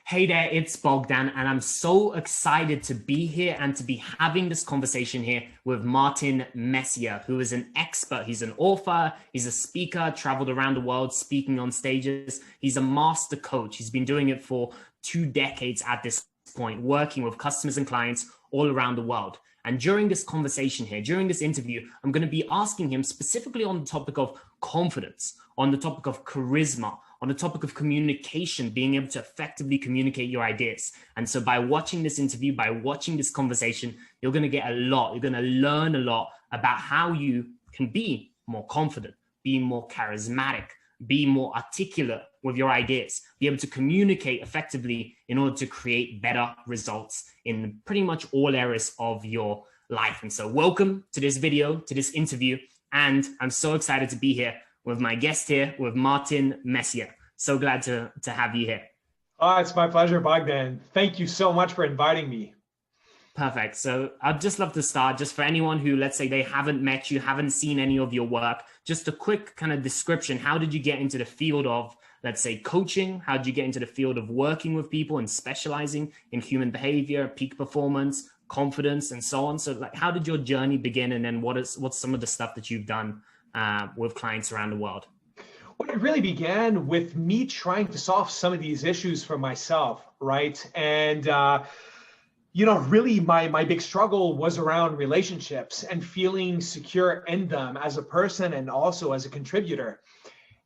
Hey there, it's Bogdan, and I'm so excited to be here and to be having this conversation here with Martin Messier, who is an expert. He's an author, he's a speaker, traveled around the world speaking on stages. He's a master coach. He's been doing it for 2 decades at this point, working with customers and clients all around the world. And during this conversation here, during this interview, I'm going to be asking him specifically on the topic of confidence, on the topic of charisma, on the topic of communication, being able to effectively communicate your ideas. And so by watching this interview, by watching this conversation, you're going to get a lot. You're going to learn a lot about how you can be more confident, be more charismatic, be more articulate with your ideas, be able to communicate effectively in order to create better results in pretty much all areas of your life. And so welcome to this video, to this interview. And I'm so excited to be here with my guest here, with Martin Messier. So glad to have you here. Oh, it's my pleasure, Bogdan. Thank you so much for inviting me. Perfect. So I'd just love to start, just for anyone who, let's say they haven't met you, haven't seen any of your work, just a quick kind of description. How did you get into the field of, let's say, coaching? How did you get into the field of working with people and specializing in human behavior, peak performance, confidence, and so on? So like, how did your journey begin? And then what's some of the stuff that you've done with clients around the world? Well, it really began with me trying to solve some of these issues for myself, right? And, really my big struggle was around relationships and feeling secure in them as a person and also as a contributor.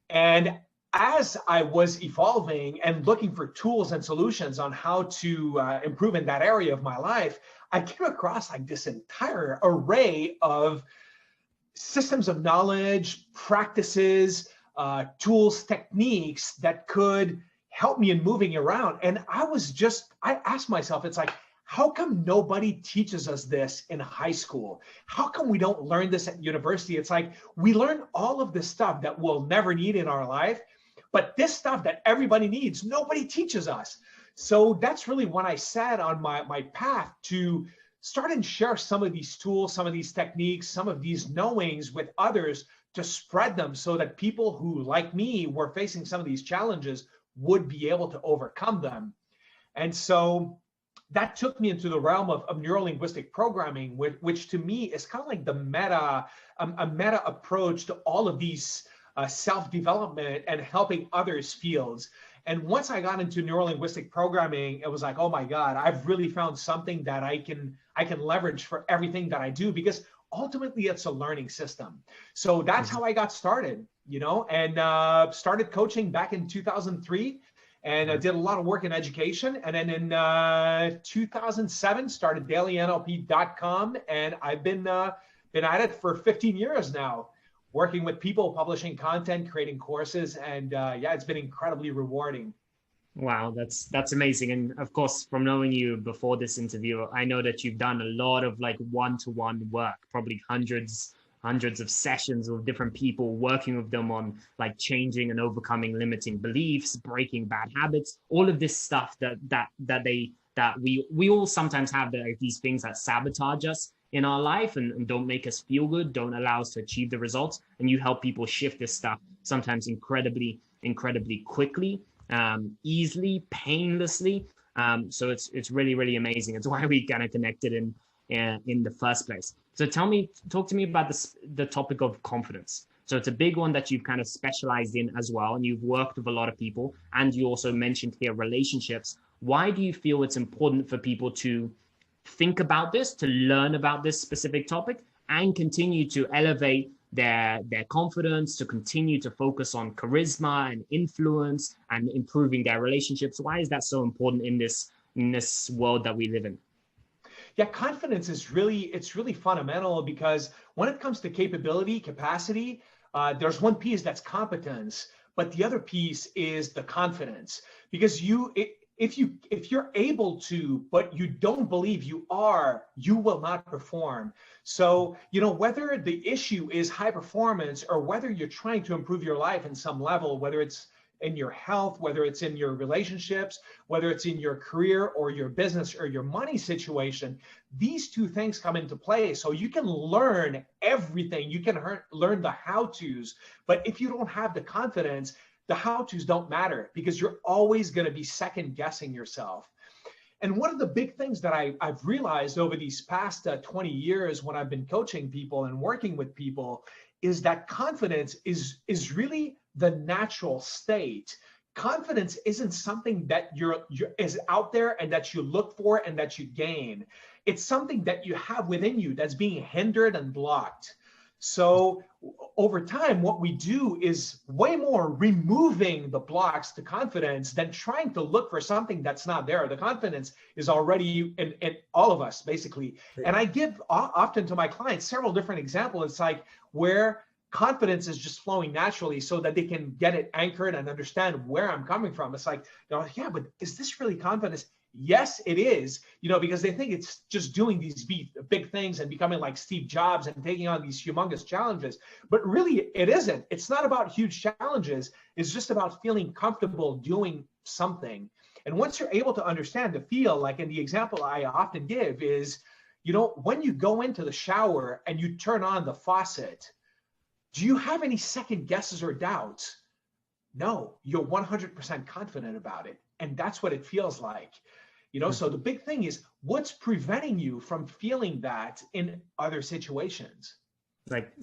And as I was evolving and looking for tools and solutions on how to improve in that area of my life, I came across like this entire array of systems of knowledge, practices, tools, techniques that could help me in moving around. And I asked myself, it's like, how come nobody teaches us this in high school? How come we don't learn this at university? It's like, we learn all of this stuff that we'll never need in our life, but this stuff that everybody needs, nobody teaches us. So that's really when I sat on my path to start and share some of these tools, some of these techniques, some of these knowings with others to spread them so that people who, like me, were facing some of these challenges would be able to overcome them. And so that took me into the realm of neuro-linguistic programming, which to me is kind of like a meta approach to all of these self-development and helping others fields. And once I got into neuro-linguistic programming, it was like, oh my God, I've really found something that I can leverage for everything that I do, because ultimately it's a learning system. So that's how I got started, and started coaching back in 2003. And I did a lot of work in education. And then in 2007, started dailynlp.com. And I've been at it for 15 years now, working with people, publishing content, creating courses. And it's been incredibly rewarding. Wow, that's amazing. And of course, from knowing you before this interview, I know that you've done a lot of like one-to-one work, probably hundreds of sessions with different people, working with them on like changing and overcoming limiting beliefs, breaking bad habits, all of this stuff that we all sometimes have, these things that sabotage us in our life and don't make us feel good, don't allow us to achieve the results. And you help people shift this stuff sometimes incredibly quickly, easily, painlessly. So it's really, really amazing. It's why we kind of connected in the first place. So talk to me about the topic of confidence. So it's a big one that you've kind of specialized in as well, and you've worked with a lot of people, and you also mentioned here relationships. Why do you feel it's important for people to think about this, to learn about this specific topic, and continue to elevate their confidence, to continue to focus on charisma and influence and improving their relationships? Why is that so important in this world that we live in? Yeah, confidence is really fundamental, because when it comes to capacity, there's one piece that's competence, but the other piece is the confidence. Because if you're able to, but you don't believe you are, you will not perform. So, whether the issue is high performance or whether you're trying to improve your life in some level, whether it's in your health, whether it's in your relationships, whether it's in your career or your business or your money situation, these two things come into play. So you can learn everything. You can learn the how-tos, but if you don't have the confidence, the how-tos don't matter because you're always going to be second guessing yourself. And one of the big things that I've realized over these past 20 years when I've been coaching people and working with people is that confidence is really the natural state. Confidence isn't something that is out there and that you look for and that you gain. It's something that you have within you that's being hindered and blocked. So over time, what we do is way more removing the blocks to confidence than trying to look for something that's not there. The confidence is already in all of us, basically. And I give often to my clients several different examples. It's like where confidence is just flowing naturally so that they can get it anchored and understand where I'm coming from. It's like, yeah, but is this really confidence? Yes, it is, because they think it's just doing these big things and becoming like Steve Jobs and taking on these humongous challenges. But really, it isn't. It's not about huge challenges. It's just about feeling comfortable doing something. And once you're able to understand the feel, like in the example I often give is, when you go into the shower and you turn on the faucet, do you have any second guesses or doubts? No, you're 100% confident about it. And that's what it feels like. So the big thing is what's preventing you from feeling that in other situations?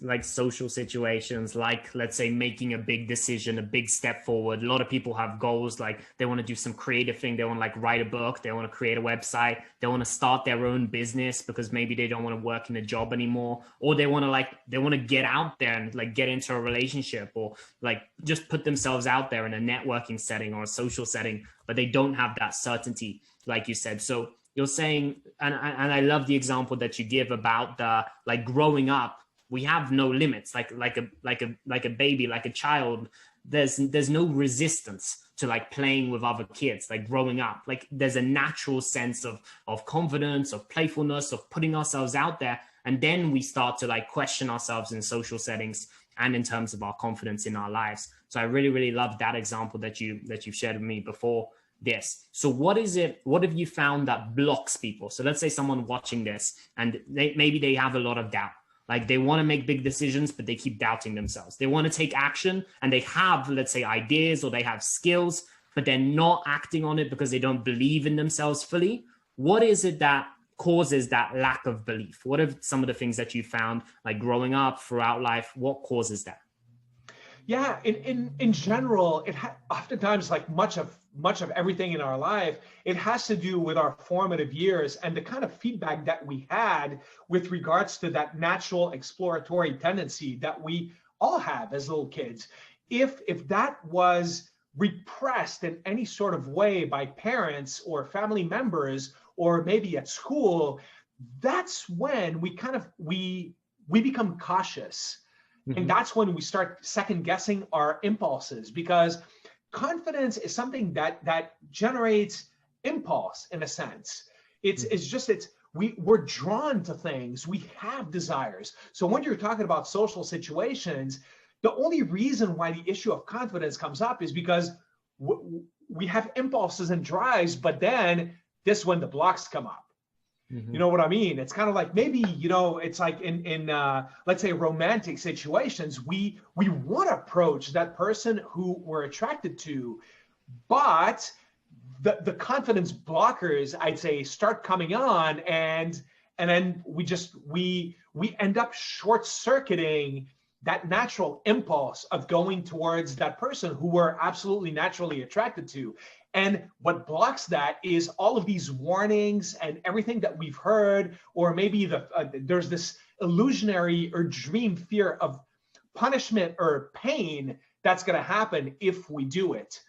Like social situations, like let's say making a big decision, a big step forward. A lot of people have goals, like they want to do some creative thing. They want to like write a book. They want to create a website. They want to start their own business because maybe they don't want to work in a job anymore, or they want to get out there and like get into a relationship, or like just put themselves out there in a networking setting or a social setting, but they don't have that certainty, like you said. So you're saying, and I love the example that you give about the like growing up. We have no limits, like a baby, like a child. There's no resistance to like playing with other kids, like growing up. Like there's a natural sense of confidence, of playfulness, of putting ourselves out there. And then we start to like question ourselves in social settings and in terms of our confidence in our lives. So I really, really love that example that you've shared with me before this. So what have you found that blocks people? So let's say someone watching this and maybe they have a lot of doubt. Like they want to make big decisions, but they keep doubting themselves. They want to take action and they have, let's say, ideas or they have skills, but they're not acting on it because they don't believe in themselves fully. What is it that causes that lack of belief? What are some of the things that you found, like growing up, throughout life? What causes that? Yeah, in general, oftentimes like much of everything in our life, it has to do with our formative years and the kind of feedback that we had with regards to that natural exploratory tendency that we all have as little kids. If that was repressed in any sort of way by parents or family members, or maybe at school, that's when we become cautious. And that's when we start second guessing our impulses, because confidence is something that generates impulse in a sense. We're drawn to things. We have desires. So when you're talking about social situations, the only reason why the issue of confidence comes up is because we have impulses and drives, but then this when the blocks come up. You know what I mean? It's kind of like maybe, it's like in let's say romantic situations, we want to approach that person who we're attracted to, but the confidence blockers, I'd say, start coming on, and then we end up short-circuiting that natural impulse of going towards that person who we're absolutely naturally attracted to. And what blocks that is all of these warnings and everything that we've heard, or maybe there's this illusionary or dream fear of punishment or pain that's going to happen if we do it.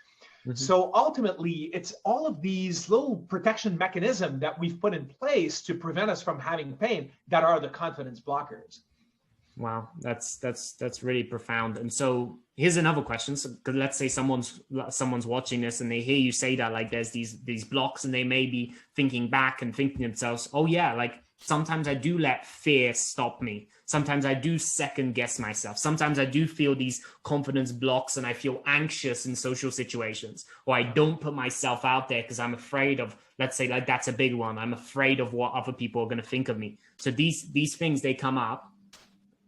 So ultimately, it's all of these little protection mechanisms that we've put in place to prevent us from having pain that are the confidence blockers. Wow, that's really profound. And so here's another question. So let's say someone's watching this and they hear you say that, like there's these blocks, and they may be thinking back and thinking to themselves, oh yeah, like sometimes I do let fear stop me. Sometimes I do second guess myself. Sometimes I do feel these confidence blocks and I feel anxious in social situations, or I don't put myself out there because I'm afraid of, let's say, like that's a big one. I'm afraid of what other people are going to think of me. So these things, they come up.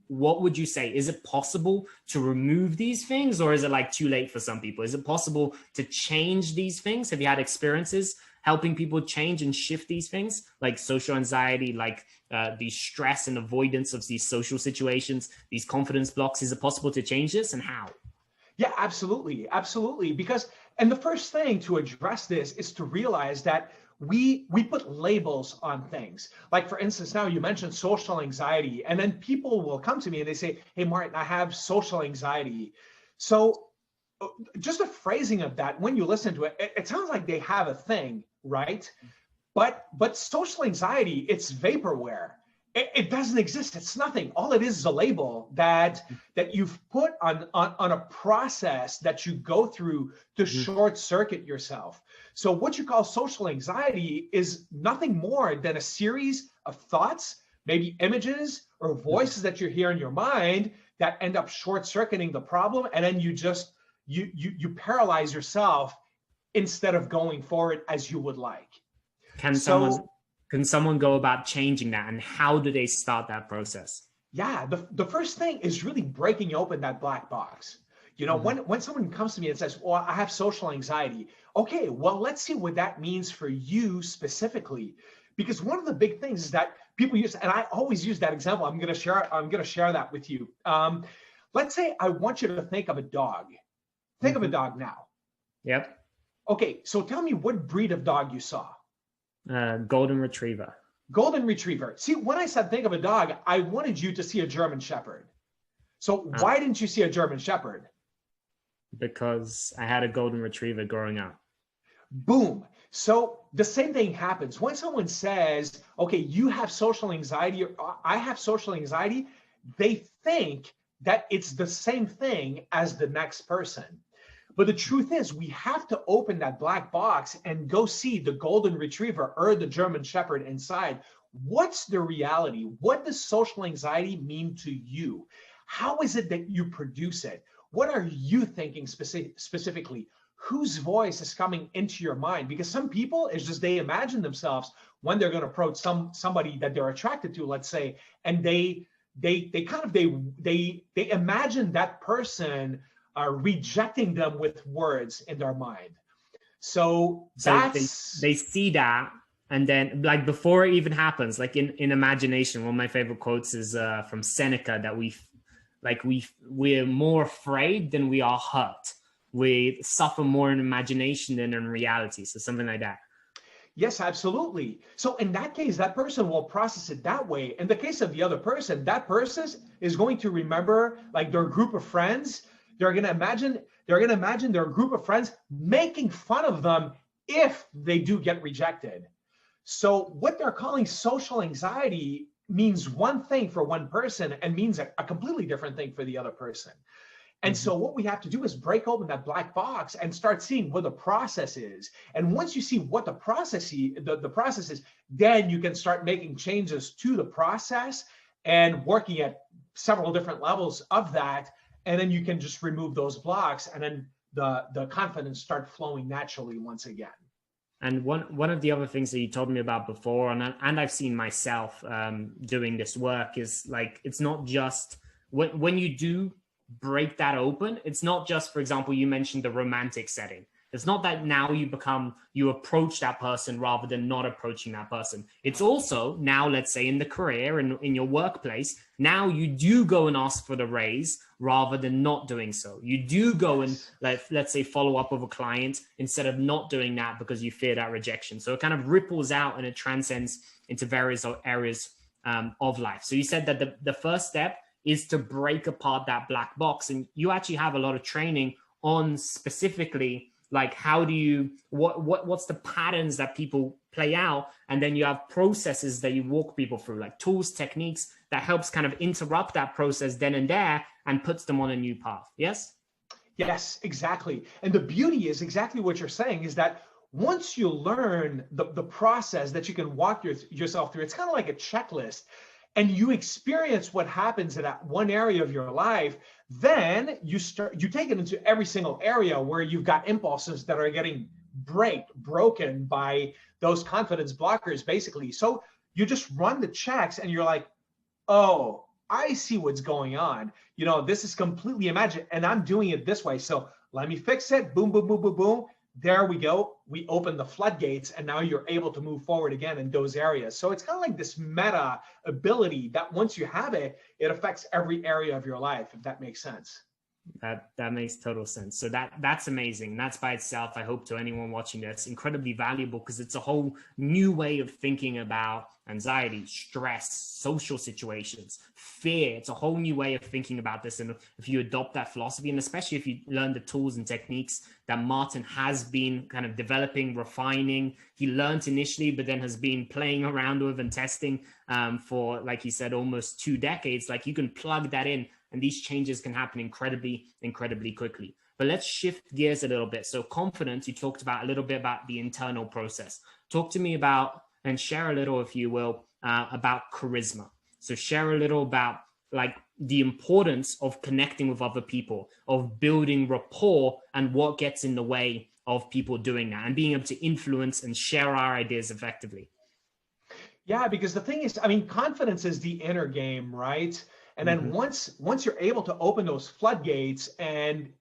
what would you say? Is it possible to remove these things, or is it like too late for some people? Is it possible to change these things? Have you had experiences helping people change and shift these things, like social anxiety, like the stress and avoidance of these social situations, these confidence blocks? Is it possible to change this, and how? Yeah, absolutely. Absolutely. Because, and the first thing to address this is to realize that we put labels on things. Like, for instance, now you mentioned social anxiety, and then people will come to me and they say, hey, Martin, I have social anxiety. So just a phrasing of that, when you listen to it, it sounds like they have a thing, right? But social anxiety, it's vaporware. It doesn't exist. It's nothing. All it is a label that you've put on a process that you go through to short circuit yourself. So what you call social anxiety is nothing more than a series of thoughts, maybe images or voices that you hear in your mind that end up short circuiting the problem, and then you paralyze yourself instead of going forward as you would like. Can someone go about changing that, and how do they start that process? Yeah, the first thing is really breaking open that black box. You know, when someone comes to me and says, well, I have social anxiety. Okay, well, let's see what that means for you specifically. Because one of the big things is that people use, and I always use that example. I'm gonna share that with you. Let's say I want you to think of a dog. Think of a dog now. Yep. Okay, so tell me what breed of dog you saw. Golden Retriever. Golden Retriever. See, when I said think of a dog, I wanted you to see a German Shepherd. So why didn't you see a German Shepherd? Because I had a Golden Retriever growing up. Boom. So the same thing happens when someone says, okay, you have social anxiety, or I have social anxiety. They think that it's the same thing as the next person. But the truth is, we have to open that black box and go see the Golden Retriever or the German Shepherd inside. What's the reality? What does social anxiety mean to you? How is it that you produce it? What are you thinking specifically? Whose voice is coming into your mind? Because some people, it's just they imagine themselves when they're going to approach somebody that they're attracted to, let's say, and they imagine that person rejecting them with words in their mind. So that's they see that, and then like before it even happens, like in imagination, one of my favorite quotes is from Seneca, that we're more afraid than we are hurt. We suffer more in imagination than in reality. So something like that. Yes, absolutely. So in that case, that person will process it that way. In the case of the other person, that person is going to remember like their group of friends. They're going to imagine their group of friends making fun of them if they do get rejected. So what they're calling social anxiety means one thing for one person and means a completely different thing for the other person. And so what we have to do is break open that black box and start seeing what the process is. And once you see what the process is, then you can start making changes to the process and working at several different levels of that. And then you can just remove those blocks, and then the confidence start flowing naturally once again. And one of the other things that you told me about before, and I've seen myself doing this work, is like, it's not just when you do break that open, it's not just, for example, you mentioned the romantic setting. It's not that now you approach that person rather than not approaching that person. It's also now, let's say in the career and in your workplace, now you do go and ask for the raise rather than not doing so. You do go and let's say follow up with a client instead of not doing that because you fear that rejection. So it kind of ripples out and it transcends into various areas of life. So you said that the first step is to break apart that black box, and you actually have a lot of training on specifically like how do you what's the patterns that people play out, and then you have processes that you walk people through, like tools, techniques that helps kind of interrupt that process then and there and puts them on a new path. Yes exactly. And the beauty is exactly what you're saying, is that once you learn the process that you can walk yourself through, it's kind of like a checklist, and you experience what happens in that one area of your life, then you take it into every single area where you've got impulses that are getting broken by those confidence blockers, basically. So you just run the checks and you're like, oh, I see what's going on. This is completely imagined, and I'm doing it this way. So let me fix it. Boom, boom, boom, boom, boom. There we go. We open the floodgates, and now you're able to move forward again in those areas. So it's kind of like this meta ability that once you have it, it affects every area of your life, if that makes sense. That makes total sense. So that's amazing. That's by itself, I hope to anyone watching this, incredibly valuable, because it's a whole new way of thinking about anxiety, stress, social situations, fear. It's a whole new way of thinking about this. And if you adopt that philosophy, and especially if you learn the tools and techniques that Martin has been kind of developing, refining, he learned initially, but then has been playing around with and testing for, like he said, almost 2 decades, like you can plug that in, and these changes can happen incredibly, incredibly quickly. But let's shift gears a little bit. So confidence, you talked about a little bit about the internal process. Talk to me about, and share a little, if you will, about charisma. So share a little about like the importance of connecting with other people, of building rapport, and what gets in the way of people doing that and being able to influence and share our ideas effectively. Yeah, because the thing is, I mean, confidence is the inner game, right? And then once you're able to open those floodgates and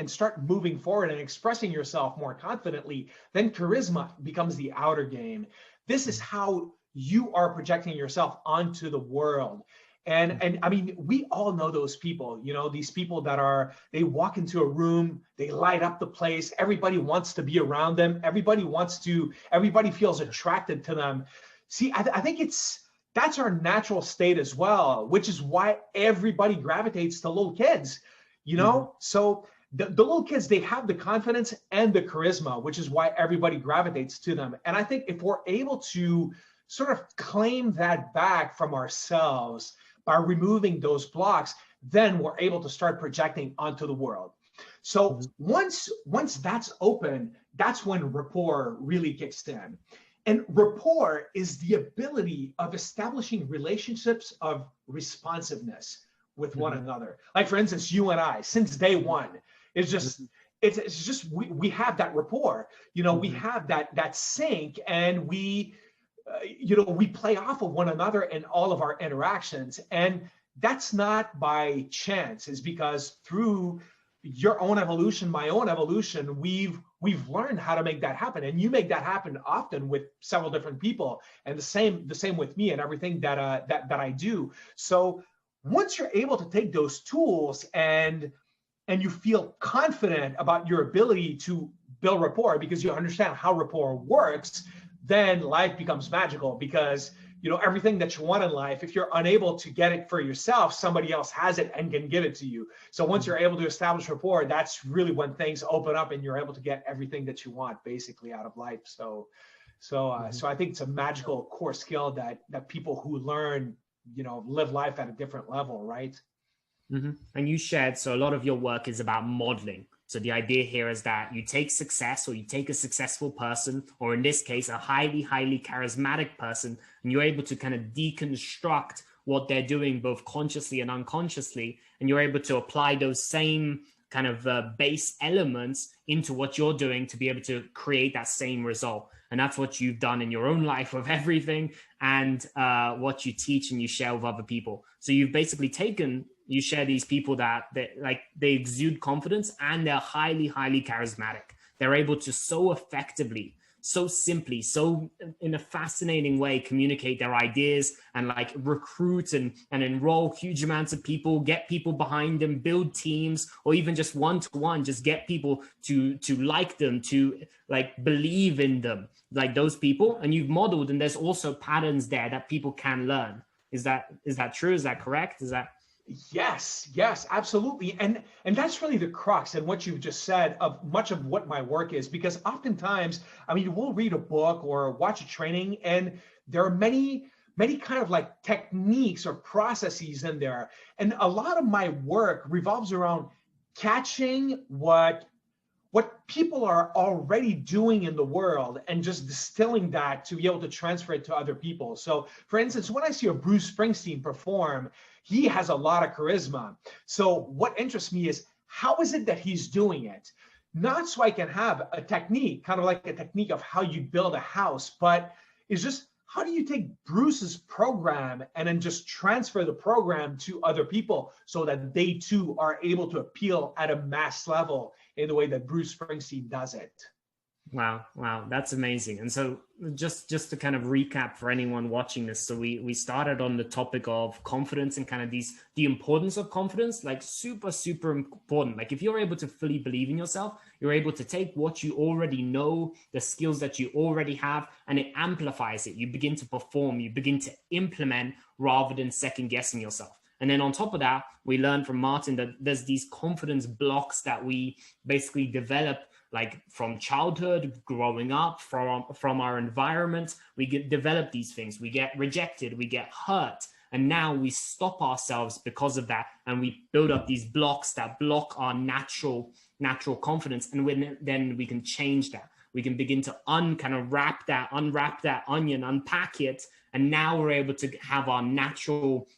start moving forward and expressing yourself more confidently, then charisma becomes the outer game. This is how you are projecting yourself onto the world. And I mean, we all know those people, these people that they walk into a room, they light up the place, everybody wants to be around them, everybody feels attracted to them. See, I think that's our natural state as well, which is why everybody gravitates to little kids, So the little kids, they have the confidence and the charisma, which is why everybody gravitates to them. And I think if we're able to sort of claim that back from ourselves by removing those blocks, then we're able to start projecting onto the world. So once that's open, that's when rapport really kicks in. And rapport is the ability of establishing relationships of responsiveness with one another. Like, for instance, you and I, since day one, it's just we have that rapport. We have that sync, and we play off of one another in all of our interactions. And that's not by chance. It's because through your own evolution, my own evolution, we've learned how to make that happen. And you make that happen often with several different people, and the same with me and everything that I do. So once you're able to take those tools and you feel confident about your ability to build rapport because you understand how rapport works, then life becomes magical, because everything that you want in life, if you're unable to get it for yourself, somebody else has it and can give it to you. So once you're able to establish rapport, that's really when things open up and you're able to get everything that you want basically out of life. So I think it's a magical core skill that people who learn, live life at a different level, right? And you shared, so a lot of your work is about modeling. So the idea here is that you take success, or you take a successful person, or in this case, a highly, highly charismatic person, and you're able to kind of deconstruct what they're doing both consciously and unconsciously. And you're able to apply those same kind of base elements into what you're doing to be able to create that same result. And that's what you've done in your own life with everything, and what you teach and you share with other people. So you've basically you share these people that they exude confidence, and they're highly, highly charismatic. They're able to so effectively, so simply, so in a fascinating way communicate their ideas, and like recruit and enroll huge amounts of people, get people behind them, build teams, or even just one-to-one, just get people to like them, to like believe in them, like those people. And you've modeled, and there's also patterns there that people can learn. Is that true? Is that correct? Is that? Yes, absolutely. And that's really the crux and what you've just said of much of what my work is, because oftentimes, I mean, we'll read a book or watch a training, and there are many kind of like techniques or processes in there. And a lot of my work revolves around catching what people are already doing in the world and just distilling that to be able to transfer it to other people. So for instance, when I see a Bruce Springsteen perform, he has a lot of charisma. So what interests me is, how is it that he's doing it? Not so I can have a technique, kind of like a technique of how you build a house, but it's just, how do you take Bruce's program and then just transfer the program to other people so that they too are able to appeal at a mass level in the way that Bruce Springsteen does it? Wow, that's amazing. And so just to kind of recap for anyone watching this, so we started on the topic of confidence and kind of the importance of confidence, like super important. Like if you're able to fully believe in yourself, you're able to take what you already know, the skills that you already have, and it amplifies it. You begin to perform, you begin to implement rather than second guessing yourself. And then on top of that, we learned from Martin that there's these confidence blocks that we basically develop, like from childhood, growing up, from our environment. We develop these things. We get rejected, we get hurt, and now we stop ourselves because of that, and we build up these blocks that block our natural confidence. And then we can change that. We can begin to unwrap that onion, unpack it, and now we're able to have our natural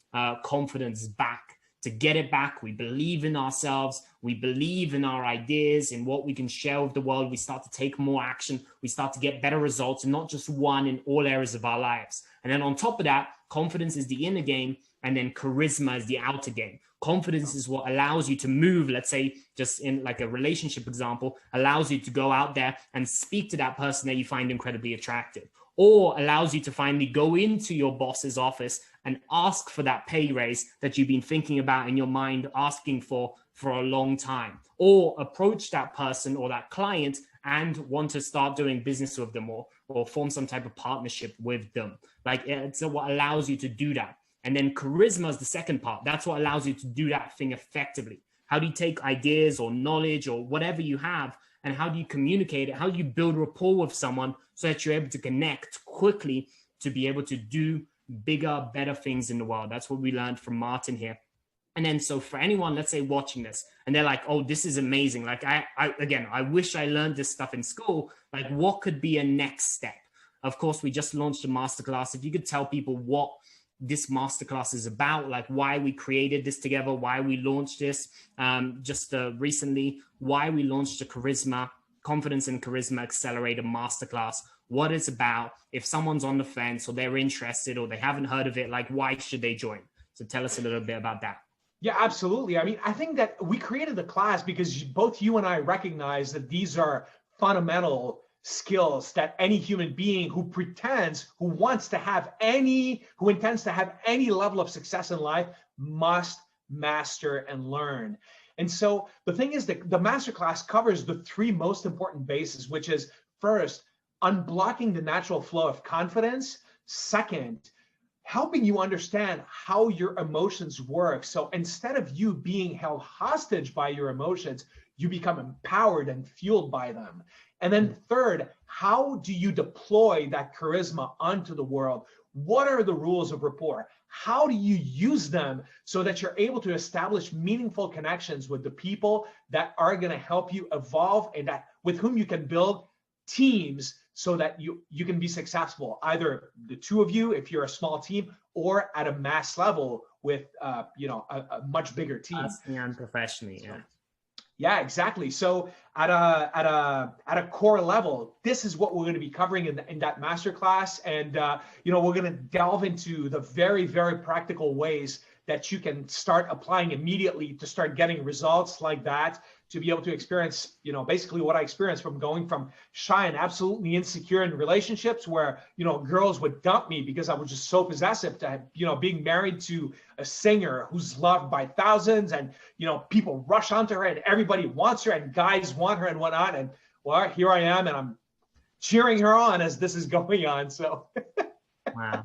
confidence back. To get it back, we believe in ourselves, we believe in our ideas, in what we can share with the world. We start to take more action, we start to get better results, and not just one, in all areas of our lives. And then on top of that, confidence is the inner game, and then charisma is the outer game. Confidence is what allows you to move, let's say, just in like a relationship example, allows you to go out there and speak to that person that you find incredibly attractive, or allows you to finally go into your boss's office and ask for that pay raise that you've been thinking about in your mind, asking for a long time, or approach that person or that client and want to start doing business with them, or form some type of partnership with them. Like, it's what allows you to do that. And then charisma is the second part. That's what allows you to do that thing effectively. How do you take ideas or knowledge or whatever you have, and how do you communicate it? How do you build rapport with someone so that you're able to connect quickly to be able to do bigger, better things in the world? That's what we learned from Martin here. And then, so for anyone, let's say, watching this, and they're like, oh, this is amazing. Like, I wish I learned this stuff in school. Like, what could be a next step? Of course, we just launched a masterclass. If you could tell people what this masterclass is about, like why we created this together, why we launched this just recently, why we launched the Confidence and Charisma Accelerator Masterclass, what it's about. If someone's on the fence or they're interested or they haven't heard of it, like, why should they join? So tell us a little bit about that. Yeah, absolutely. I mean, I think that we created the class because both you and I recognize that these are fundamental skills that any human being who intends to have any level of success in life must master and learn. And so the thing is that the masterclass covers the three most important bases, which is first, unblocking the natural flow of confidence. Second, helping you understand how your emotions work. So instead of you being held hostage by your emotions, you become empowered and fueled by them. And then third, how do you deploy that charisma onto the world? What are the rules of rapport? How do you use them so that you're able to establish meaningful connections with the people that are going to help you evolve, and that with whom you can build teams so that you can be successful, either the two of you if you're a small team, or at a mass level with a much bigger team. And professionally, yeah. Yeah, exactly. So at a core level, this is what we're going to be covering in that masterclass. And we're going to delve into the very, very practical ways that you can start applying immediately to start getting results like that, to be able to experience, basically what I experienced from going from shy and absolutely insecure in relationships where, girls would dump me because I was just so possessive, to, being married to a singer who's loved by thousands, and, people rush onto her and everybody wants her and guys want her and whatnot. And well, here I am, and I'm cheering her on as this is going on. So. Wow.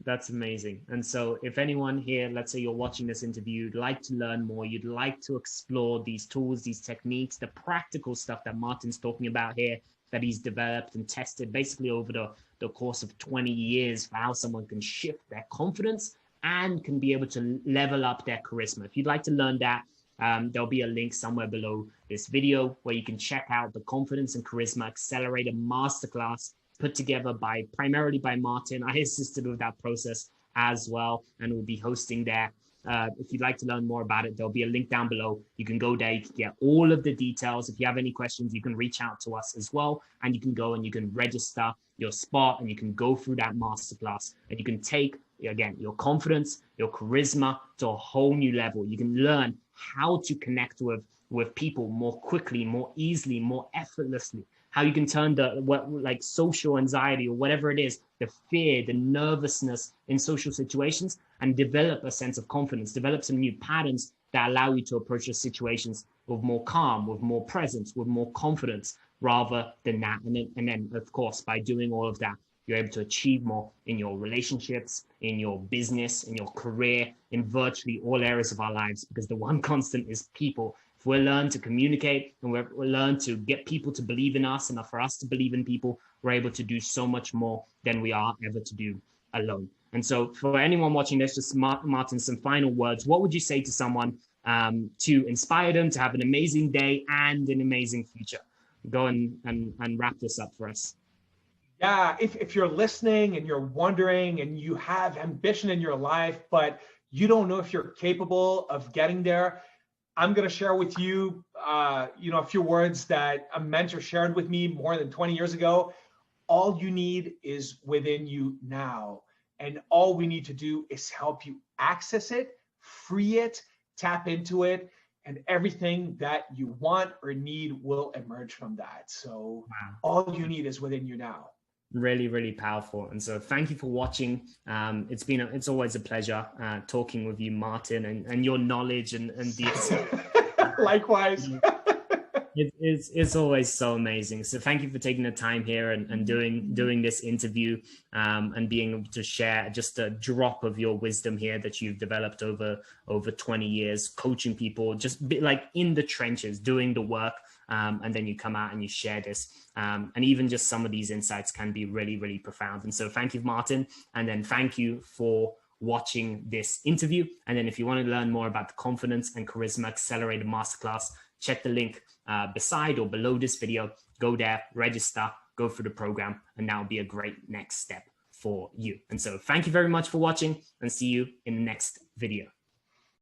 That's amazing. And so if anyone here, let's say you're watching this interview, you'd like to learn more, you'd like to explore these tools, these techniques, the practical stuff that Martin's talking about here, that he's developed and tested basically over the course of 20 years, for how someone can shift their confidence and can be able to level up their charisma. If you'd like to learn that, there'll be a link somewhere below this video where you can check out the Confidence and Charisma Accelerator Masterclass, put together primarily by Martin. I assisted with that process as well, and we'll be hosting there. if you'd like to learn more about it, there'll be a link down below. You can go there, you can get all of the details. If you have any questions, you can reach out to us as well, and you can go and you can register your spot, and you can go through that masterclass, and you can take, again, your confidence, your charisma to a whole new level. You can learn how to connect with people more quickly, more easily, more effortlessly. How you can turn like social anxiety or whatever it is, the fear, the nervousness in social situations, and develop a sense of confidence, develop some new patterns that allow you to approach your situations with more calm, with more presence, with more confidence, rather than that. And then, of course, by doing all of that, you're able to achieve more in your relationships, in your business, in your career, in virtually all areas of our lives, because the one constant is people. If we learn to communicate and we learn to get people to believe in us, and for us to believe in people, we're able to do so much more than we are ever to do alone. And so for anyone watching this, just Martin, some final words. What would you say to someone to inspire them to have an amazing day and an amazing future? Go and wrap this up for us. Yeah, if you're listening and you're wondering and you have ambition in your life, but you don't know if you're capable of getting there, I'm going to share with you, a few words that a mentor shared with me more than 20 years ago. All you need is within you now. And all we need to do is help you access it, free it, tap into it, and everything that you want or need will emerge from that. So Wow. all you need is within you now. Really, really powerful. And so thank you for watching. It's always a pleasure talking with you, Martin, and your knowledge and the Likewise. It's always so amazing. So thank you for taking the time here and doing this interview and being able to share just a drop of your wisdom here that you've developed over 20 years, coaching people, just like in the trenches, doing the work. And then you come out and you share this. And even just some of these insights can be really, really profound. And so thank you, Martin. And then thank you for watching this interview. And then if you want to learn more about the Confidence and Charisma Accelerated Masterclass, check the link beside or below this video. Go there, register, go through the program, and that will be a great next step for you. And so thank you very much for watching, and see you in the next video.